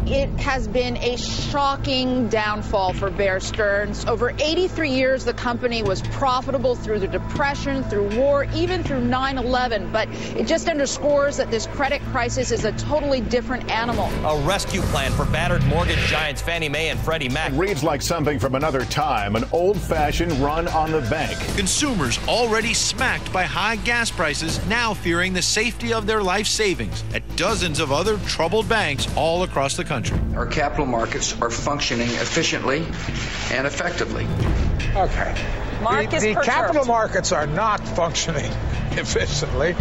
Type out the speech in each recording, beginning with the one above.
it has been a shocking downfall for Bear Stearns. Over 83 years, the company was profitable through the Depression, through war, even through 9/11. But it just underscores that this credit crisis is a totally different animal. A rescue plan for battered mortgage giants Fannie Mae and Freddie Mac. It reads like something from another time, an old-fashioned run on the bank. Consumers already smacked by high gas prices, now fearing the safety of their life savings at dozens of other troubled banks all across the country. Our capital markets are functioning efficiently and effectively. Okay. The capital markets are not functioning efficiently.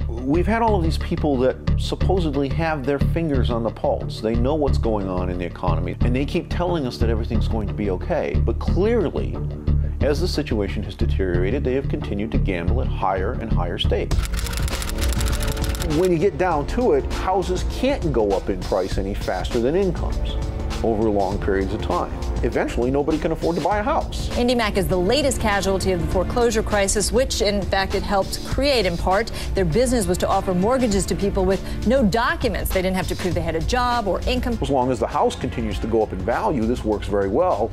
We've had all of these people that supposedly have their fingers on the pulse. They know what's going on in the economy, and they keep telling us that everything's going to be okay. But clearly, as the situation has deteriorated, they have continued to gamble at higher and higher stakes. When you get down to it, houses can't go up in price any faster than incomes over long periods of time. Eventually, nobody can afford to buy a house. IndyMac is the latest casualty of the foreclosure crisis, which, in fact, it helped create in part. Their business was to offer mortgages to people with no documents. They didn't have to prove they had a job or income. As long as the house continues to go up in value, this works very well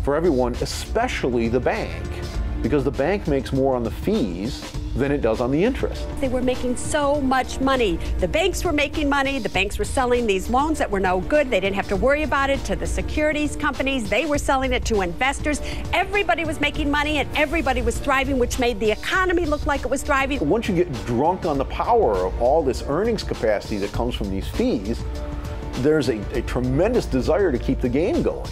for everyone, especially the bank, because the bank makes more on the fees than it does on the interest. They were making so much money. The banks were making money. The banks were selling these loans that were no good. They didn't have to worry about it to the securities companies. They were selling it to investors. Everybody was making money and everybody was thriving, which made the economy look like it was thriving. Once you get drunk on the power of all this earnings capacity that comes from these fees, there's a tremendous desire to keep the game going.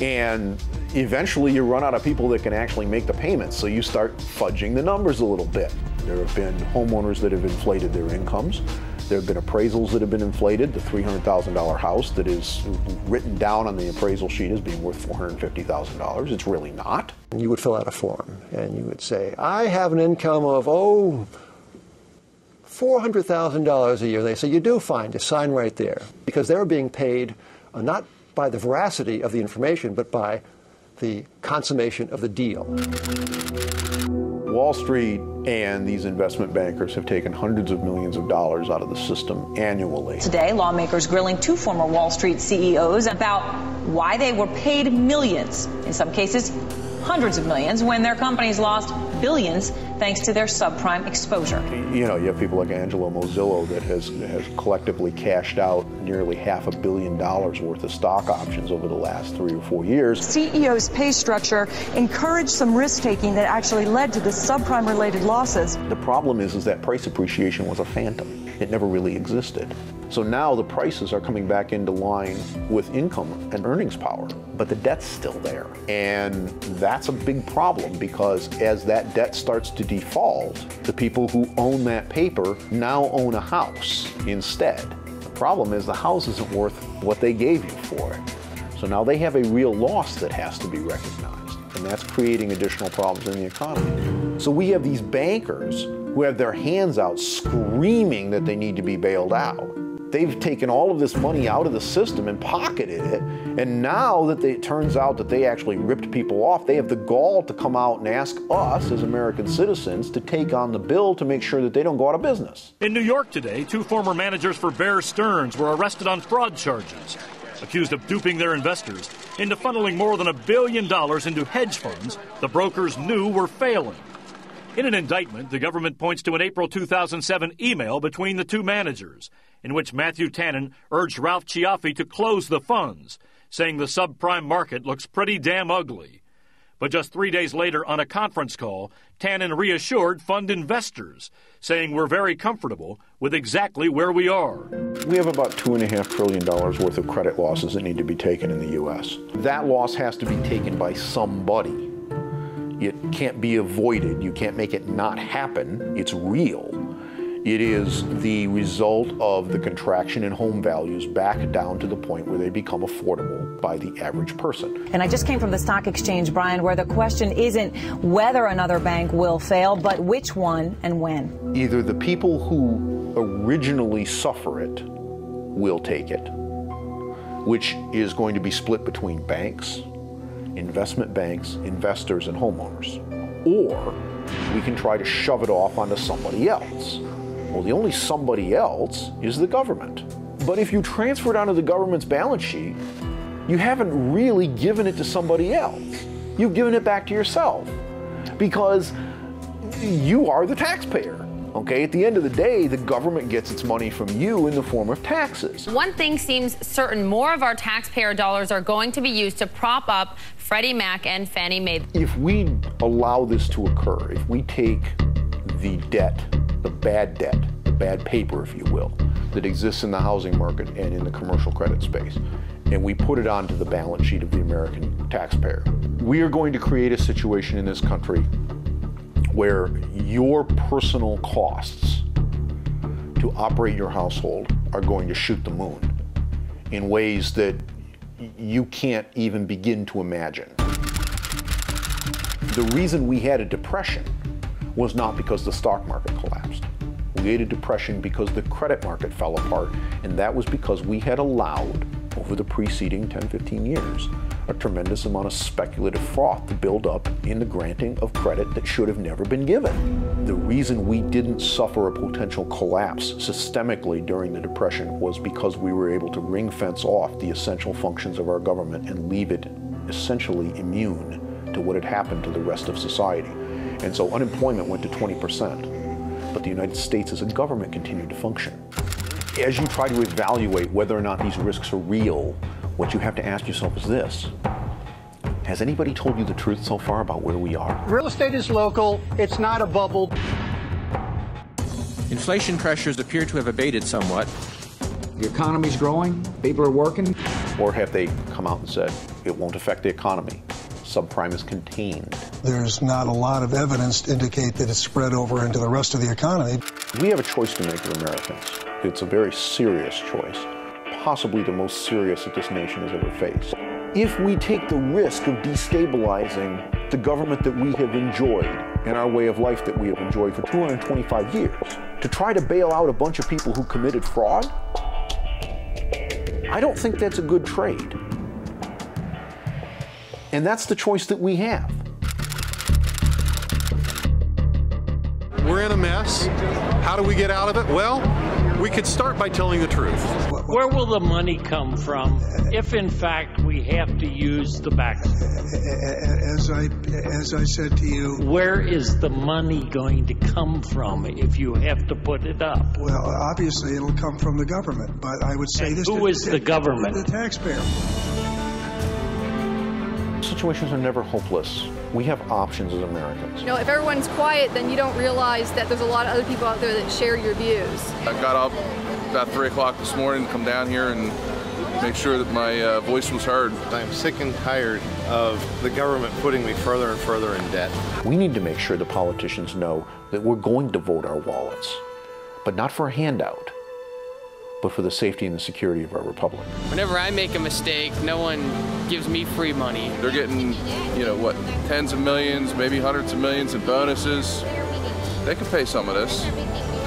And eventually you run out of people that can actually make the payments, so you start fudging the numbers a little bit. There have been homeowners that have inflated their incomes. There have been appraisals that have been inflated. The $300,000 house that is written down on the appraisal sheet as being worth $450,000. It's really not. You would fill out a form and you would say, I have an income of, $400,000 a year. They say, you do fine, just sign right there. Because they're being paid not by the veracity of the information, but by the consummation of the deal. Wall Street and these investment bankers have taken hundreds of millions of dollars out of the system annually. Today, lawmakers grilling two former Wall Street CEOs about why they were paid millions, in some cases hundreds of millions, when their companies lost billions thanks to their subprime exposure. You know, you have people like Angelo Mozillo that has collectively cashed out nearly $500 million worth of stock options over the last 3 or 4 years. CEO's pay structure encouraged some risk-taking that actually led to the subprime-related losses. The problem is that price appreciation was a phantom. It never really existed. So now the prices are coming back into line with income and earnings power, but the debt's still there. And that's a big problem, because as that debt starts to default, the people who own that paper now own a house instead. The problem is the house isn't worth what they gave you for it. So now they have a real loss that has to be recognized, and that's creating additional problems in the economy. So we have these bankers who have their hands out screaming that they need to be bailed out. They've taken all of this money out of the system and pocketed it, and now that it turns out that they actually ripped people off, they have the gall to come out and ask us as American citizens to take on the bill to make sure that they don't go out of business. In New York today, two former managers for Bear Stearns were arrested on fraud charges, accused of duping their investors into funneling more than $1 billion into hedge funds the brokers knew were failing. In an indictment, the government points to an April 2007 email between the two managers, in which Matthew Tannen urged Ralph Ciaffi to close the funds, saying the subprime market looks pretty damn ugly. But just 3 days later, on a conference call, Tannen reassured fund investors, saying we're very comfortable with exactly where we are. We have about $2.5 trillion worth of credit losses that need to be taken in the U.S. That loss has to be taken by somebody. It can't be avoided. You can't make it not happen. It's real. It is the result of the contraction in home values back down to the point where they become affordable by the average person. And I just came from the stock exchange, Brian, where the question isn't whether another bank will fail, but which one and when. Either the people who originally suffer it will take it, which is going to be split between banks, investment banks, investors, and homeowners. Or we can try to shove it off onto somebody else. Well, the only somebody else is the government. But if you transfer it onto the government's balance sheet, you haven't really given it to somebody else. You've given it back to yourself because you are the taxpayer. Okay, at the end of the day, the government gets its money from you in the form of taxes. One thing seems certain: more of our taxpayer dollars are going to be used to prop up Freddie Mac and Fannie Mae. If we allow this to occur, if we take the debt, the bad paper, if you will, that exists in the housing market and in the commercial credit space, and we put it onto the balance sheet of the American taxpayer, we are going to create a situation in this country where your personal costs to operate your household are going to shoot the moon in ways that you can't even begin to imagine. The reason we had a depression was not because the stock market collapsed. We had a depression because the credit market fell apart, and that was because we had allowed, over the preceding 10, 15 years, a tremendous amount of speculative froth to build up in the granting of credit that should have never been given. The reason we didn't suffer a potential collapse systemically during the Depression was because we were able to ring fence off the essential functions of our government and leave it essentially immune to what had happened to the rest of society. And so unemployment went to 20%, but the United States as a government continued to function. As you try to evaluate whether or not these risks are real, what you have to ask yourself is this: has anybody told you the truth so far about where we are? Real estate is local. It's not a bubble. Inflation pressures appear to have abated somewhat. The economy's growing. People are working. Or have they come out and said, it won't affect the economy? Subprime is contained. There's not a lot of evidence to indicate that it's spread over into the rest of the economy. We have a choice to make as Americans. It's a very serious choice, possibly the most serious that this nation has ever faced. If we take the risk of destabilizing the government that we have enjoyed and our way of life that we have enjoyed for 225 years, to try to bail out a bunch of people who committed fraud, I don't think that's a good trade. And that's the choice that we have. We're in a mess. How do we get out of it? Well, we could start by telling the truth. Where will the money come from if, in fact, we have to use the back? As I said to you... Where is the money going to come from if you have to put it up? Well, obviously, it'll come from the government, but I would say this... Who is the government? The taxpayer. Situations are never hopeless. We have options as Americans. You know, if everyone's quiet, then you don't realize that there's a lot of other people out there that share your views. I got up about 3 o'clock this morning to come down here and make sure that my voice was heard. I'm sick and tired of the government putting me further and further in debt. We need to make sure the politicians know that we're going to vote our wallets, but not for a handout, but for the safety and the security of our republic. Whenever I make a mistake, no one gives me free money. They're getting, you know, what, tens of millions, maybe hundreds of millions in bonuses. They can pay some of this.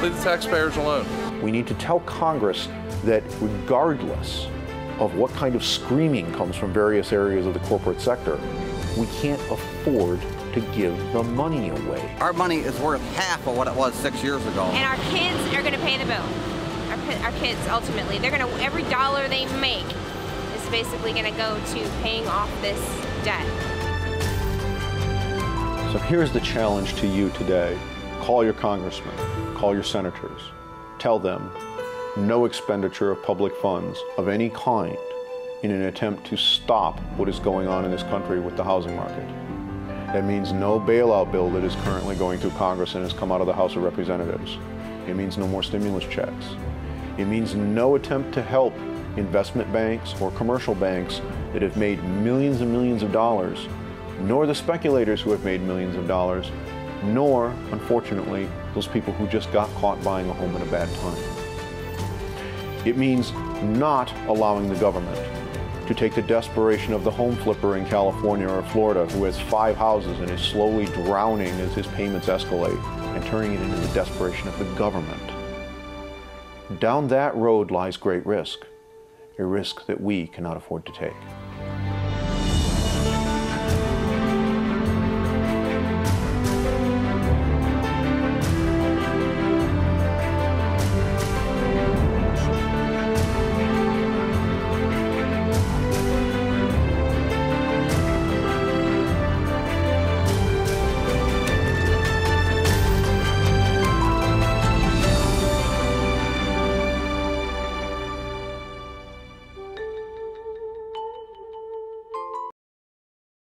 Leave the taxpayers alone. We need to tell Congress that regardless of what kind of screaming comes from various areas of the corporate sector, we can't afford to give the money away. Our money is worth half of what it was 6 years ago. And our kids are going to pay the bill. Our kids, ultimately, they're going to, every dollar they make is basically going to go to paying off this debt. So here's the challenge to you today. Call your congressmen, call your senators, tell them no expenditure of public funds of any kind in an attempt to stop what is going on in this country with the housing market. That means no bailout bill that is currently going through Congress and has come out of the House of Representatives. It means no more stimulus checks. It means no attempt to help investment banks or commercial banks that have made millions and millions of dollars, nor the speculators who have made millions of dollars, nor, unfortunately, those people who just got caught buying a home at a bad time. It means not allowing the government to take the desperation of the home flipper in California or Florida who has 5 houses and is slowly drowning as his payments escalate and turning it into the desperation of the government. Down that road lies great risk, a risk that we cannot afford to take.